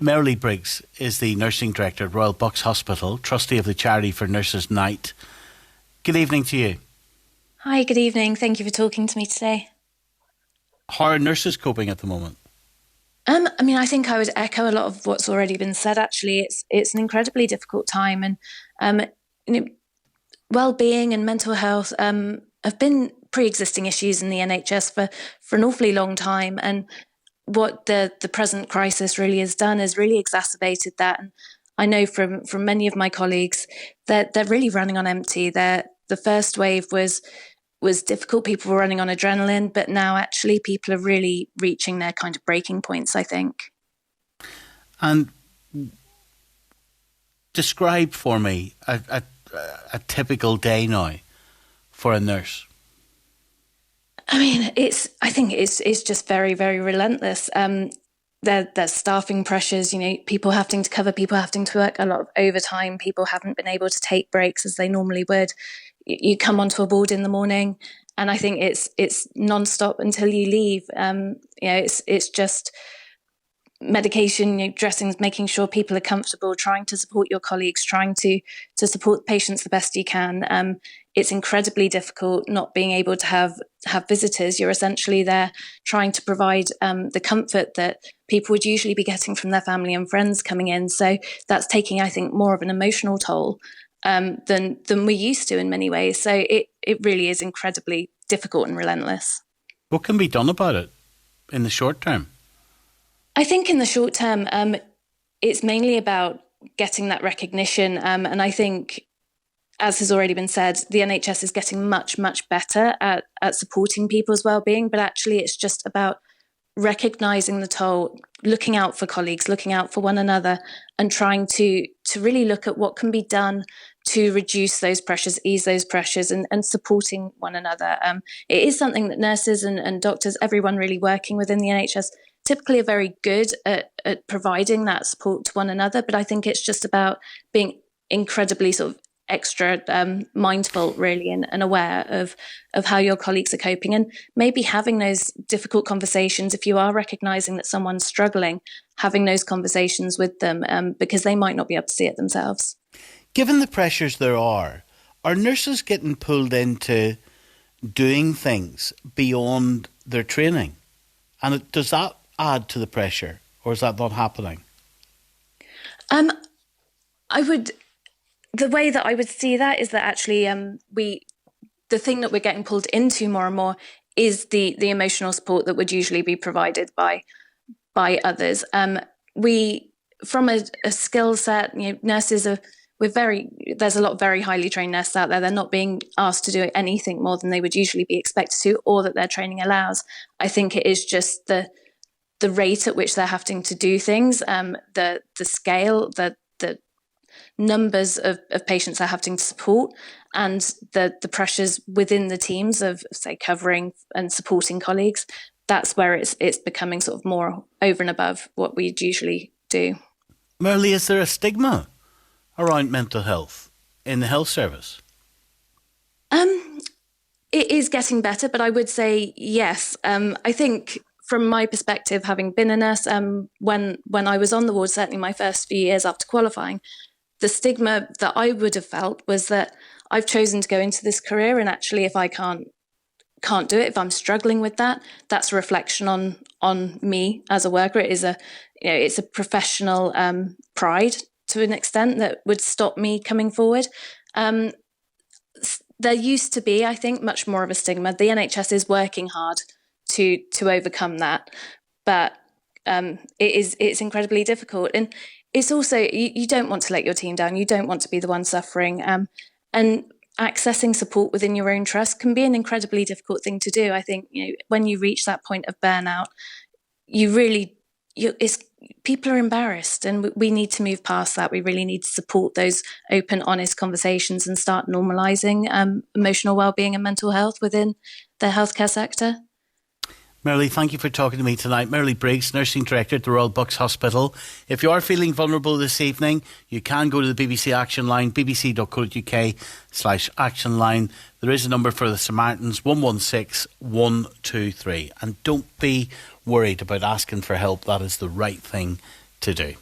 Merrillee Briggs is the Nursing Director at Royal Bucks Hospital, trustee of the Charity for Nurses Night. Good evening to you. Hi, good evening. Thank you for talking to me today. How are nurses coping at the moment? I think I would echo a lot of what's already been said. Actually, it's an incredibly difficult time, and well-being and mental health have been pre-existing issues in the NHS for an awfully long time. And what the present crisis really has done is really exacerbated that. And I know from many of my colleagues that they're really running on empty. The first wave was difficult. People were running on adrenaline, but now actually people are really reaching their kind of breaking points, I think. And describe for me a typical day now for a nurse. I think it's just very, very relentless. There's staffing pressures, people having to cover, people having to work a lot of overtime, people haven't been able to take breaks as they normally would. You come onto a ward in the morning, and I think it's non-stop until you leave. It's just medication, dressings, making sure people are comfortable, trying to support your colleagues, trying to support patients the best you can. It's incredibly difficult not being able to have visitors. You're essentially there trying to provide the comfort that people would usually be getting from their family and friends coming in. So that's taking, I think, more of an emotional toll than we used to in many ways. So it really is incredibly difficult and relentless. What can be done about it in the short term? I think in the short term, it's mainly about getting that recognition. And I think, as has already been said, the NHS is getting much, much better at supporting people's well-being. But actually, it's just about recognising the toll, looking out for colleagues, looking out for one another, and trying to really look at what can be done to reduce those pressures, ease those pressures, and supporting one another. It is something that nurses and doctors, everyone really working within the NHS, typically are very good at providing that support to one another. But I think it's just about being incredibly sort of extra mindful, really, and aware of how your colleagues are coping, and maybe having those difficult conversations. If you are recognising that someone's struggling, having those conversations with them, because they might not be able to see it themselves. Given the pressures there are nurses getting pulled into doing things beyond their training? And does that add to the pressure, or is that not happening? The way that I would see that is that actually the thing that we're getting pulled into more and more is the emotional support that would usually be provided by others. We, from a skill set, nurses are, there's a lot of very highly trained nurses out there. They're not being asked to do anything more than they would usually be expected to, or that their training allows. I think it is just the rate at which they're having to do things, the scale, the numbers of patients they're having to support, and the pressures within the teams of, say, covering and supporting colleagues. That's where it's becoming sort of more over and above what we'd usually do. Merrillee, is there a stigma around mental health in the health service? It is getting better, but I would say yes. I think from my perspective, having been a nurse, when I was on the ward, certainly my first few years after qualifying, the stigma that I would have felt was that I've chosen to go into this career, and actually if I can't do it, if I'm struggling with that, that's a reflection on me as a worker. It is it's a professional pride to an extent that would stop me coming forward. There used to be, I think, much more of a stigma. The NHS is working hard to overcome that, but it's incredibly difficult. And it's also, you don't want to let your team down. You don't want to be the one suffering. And accessing support within your own trust can be an incredibly difficult thing to do. I think, when you reach that point of burnout, people are embarrassed, and we need to move past that. We really need to support those open, honest conversations and start normalising emotional wellbeing and mental health within the healthcare sector. Merrillee, thank you for talking to me tonight. Merrillee Briggs, Nursing Director at the Royal Bucks Hospital. If you are feeling vulnerable this evening, you can go to the BBC Action Line, bbc.co.uk/action line. There is a number for the Samaritans, 116 123. And don't be worried about asking for help. That is the right thing to do.